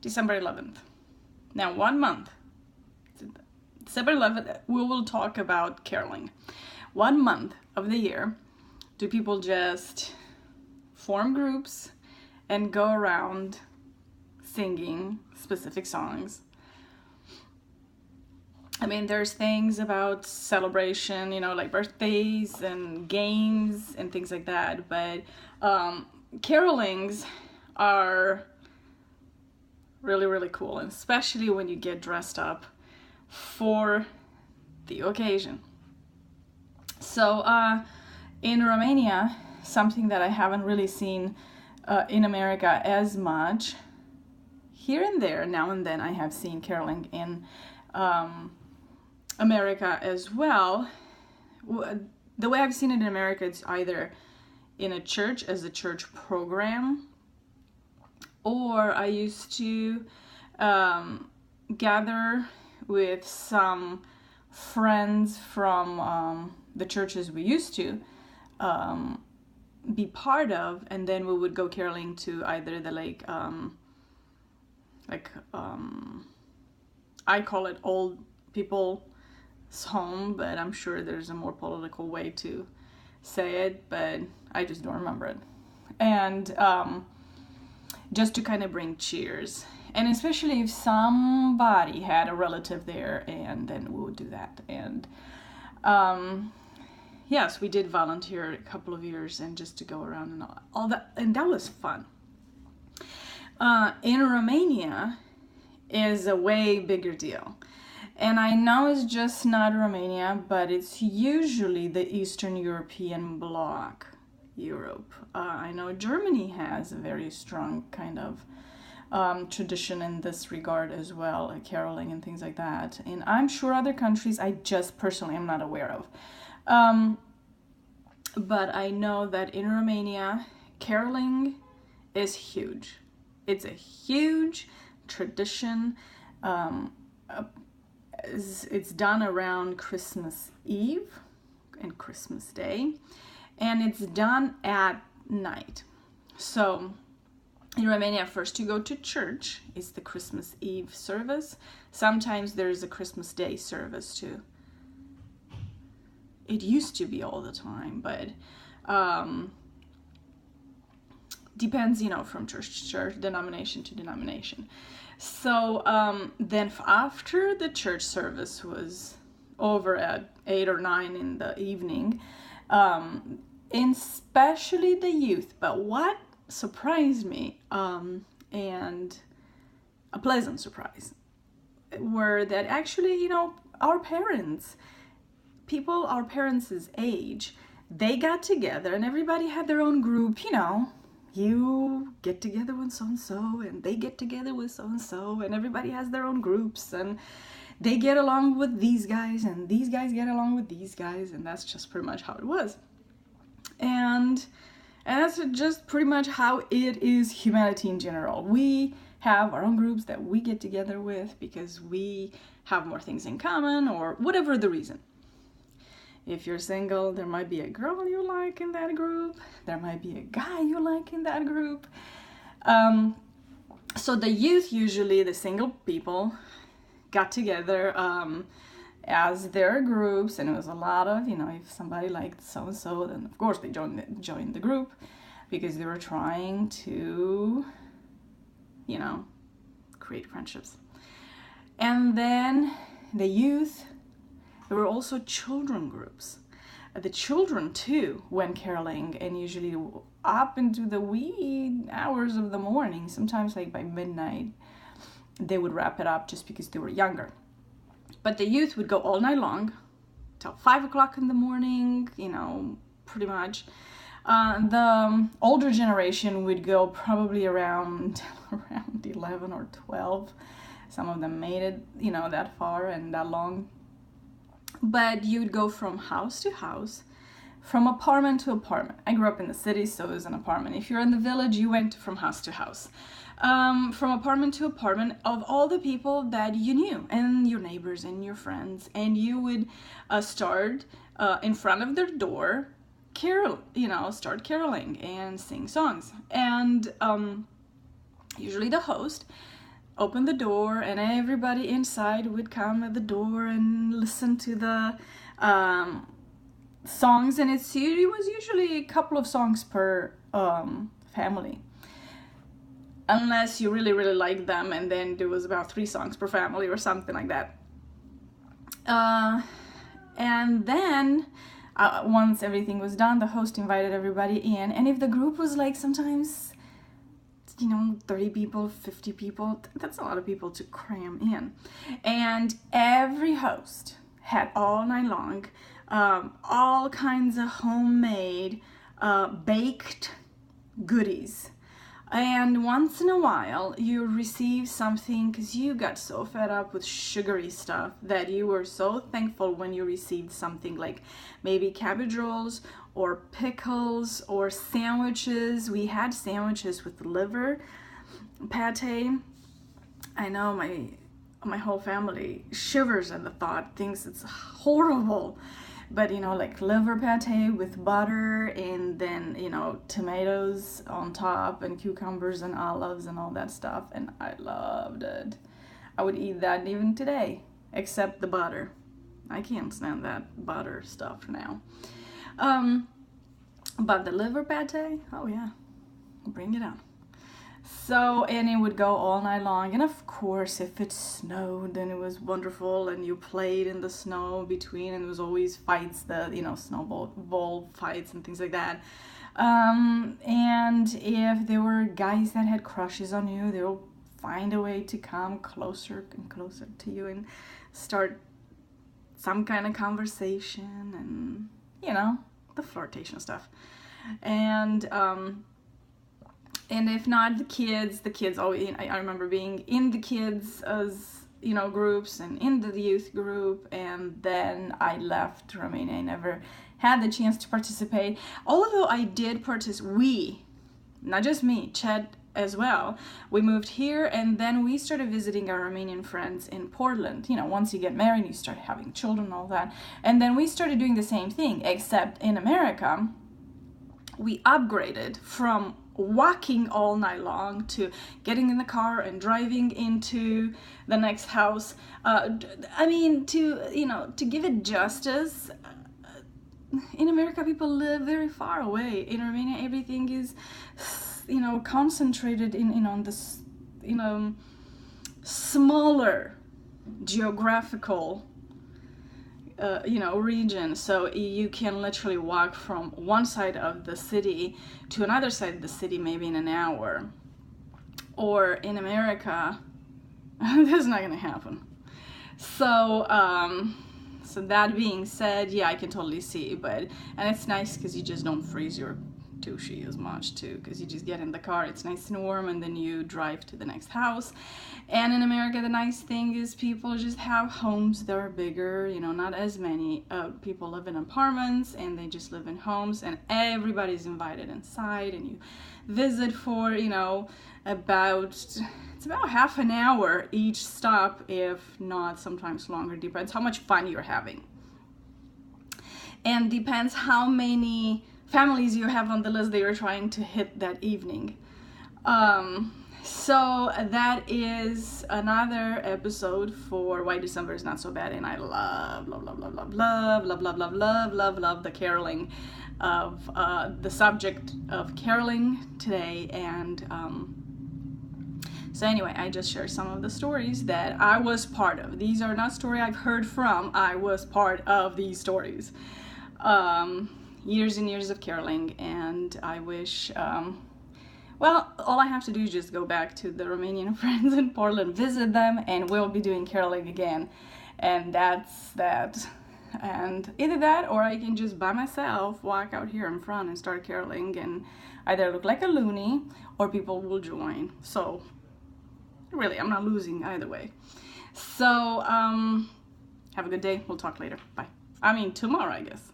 December 11th. Now 1 month. December 11th, we will talk about caroling. 1 month of the year, do people just form groups and go around singing specific songs? I mean, there's things about celebration, like birthdays and games and things like that, but carolings are really, really cool, and especially when you get dressed up for the occasion. So in Romania, something that I haven't really seen in America as much, here and there, now and then, I have seen caroling in America as well. The way I've seen it in America, it's either in a church as a church program, or I used to gather with some friends from the churches we used to be part of, and then we would go caroling to either the I call it old people's home, but I'm sure there's a more political way to say it, but I just don't remember it. And just to kind of bring cheers, and especially if somebody had a relative there, and then we would do that. And yes, we did volunteer a couple of years, and just to go around and all that, and that was fun. In Romania is a way bigger deal. And I know it's just not Romania, but it's usually the Eastern European bloc, Europe. I know Germany has a very strong kind of tradition in this regard as well, like caroling and things like that. And I'm sure other countries I just personally am not aware of. But I know that in Romania, caroling is huge. It's a huge tradition. It's done around Christmas Eve and Christmas Day, and it's done at night. So in Romania, first you go to church. It's the Christmas Eve service. Sometimes there's a Christmas Day service too. It used to be all the time, but depends, from church to church, denomination to denomination. So then after the church service was over at 8 or 9 in the evening, and especially the youth, but what surprised me, and a pleasant surprise, were that actually, our parents, our parents' age, they got together and everybody had their own group, you get together with so-and-so, and they get together with so-and-so, and everybody has their own groups, and they get along with these guys, and these guys get along with these guys, and that's just pretty much how it was. And that's just pretty much how it is humanity in general. We have our own groups that we get together with because we have more things in common, or whatever the reason. If you're single, there might be a girl you like in that group. There might be a guy you like in that group. So the youth, usually the single people, got together as their groups, and it was a lot of, if somebody liked so-and-so, then of course they joined the group because they were trying to, create friendships. And then the youth, there were also children groups. The children too went caroling, and usually up into the wee hours of the morning, sometimes like by midnight, they would wrap it up just because they were younger. But the youth would go all night long, till 5 o'clock in the morning, pretty much. The older generation would go probably around 11 or 12. Some of them made it, that far and that long. But you would go from house to house, from apartment to apartment. I grew up in the city, so it was an apartment. If you're in the village, you went from house to house. From apartment to apartment of all the people that you knew, and your neighbors and your friends. And you would start in front of their door, start caroling and sing songs. And usually the host open the door, and everybody inside would come at the door and listen to the songs, and it was usually a couple of songs per family, unless you really really liked them, and then there was about 3 songs per family or something like that. And then once everything was done, the host invited everybody in, and if the group was like sometimes 30 people, 50 people, that's a lot of people to cram in. And every host had all night long all kinds of homemade baked goodies. And once in a while you receive something, because you got so fed up with sugary stuff that you were so thankful when you received something like maybe cabbage rolls or pickles or sandwiches. We had sandwiches with liver pate. I know my whole family shivers at the thought, thinks it's horrible. But like liver pate with butter, and then tomatoes on top, and cucumbers and olives and all that stuff, and I loved it. I would eat that even today, except the butter. I can't stand that butter stuff now. But the liver pate, oh yeah, bring it on. So, and it would go all night long, and of course if it snowed, then it was wonderful, and you played in the snow between, and there was always fights, the snowball fights and things like that. And if there were guys that had crushes on you, they'll find a way to come closer and closer to you and start some kind of conversation, and the flirtation stuff. And if not, the kids always, I remember being in the kids as groups and in the youth group, and then I left Romania. I never had the chance to participate, although I did participate. Not just me, Chad as well. We moved here, and then we started visiting our Romanian friends in Portland. Once you get married, you start having children, all that, and then we started doing the same thing, except in America we upgraded from walking all night long to getting in the car and driving into the next house. To give it justice, in America people live very far away. In Romania everything is concentrated on this smaller geographical region, so you can literally walk from one side of the city to another side of the city maybe in an hour. Or in America, that's not gonna happen. So that being said, yeah, I can totally see, and it's nice because you just don't freeze your tushy as much too, because you just get in the car, it's nice and warm, and then you drive to the next house. And in America, the nice thing is people just have homes that are bigger, not as many people live in apartments, and they just live in homes, and everybody's invited inside, and you visit for it's about half an hour each stop, if not sometimes longer, depends how much fun you're having, and depends how many families you have on the list that you're trying to hit that evening. So that is another episode for Why December is Not So Bad, and I love the caroling of the subject of caroling today. And so anyway, I just shared some of the stories that I was part of. These are not stories I've heard from. I was part of these stories. Years and years of caroling, and I wish, all I have to do is just go back to the Romanian friends in Portland, visit them, and we'll be doing caroling again, and that's that. And either that, or I can just by myself walk out here in front and start caroling, and either look like a loony or people will join. So really, I'm not losing either way. So have a good day. We'll talk later. Bye. Tomorrow, I guess.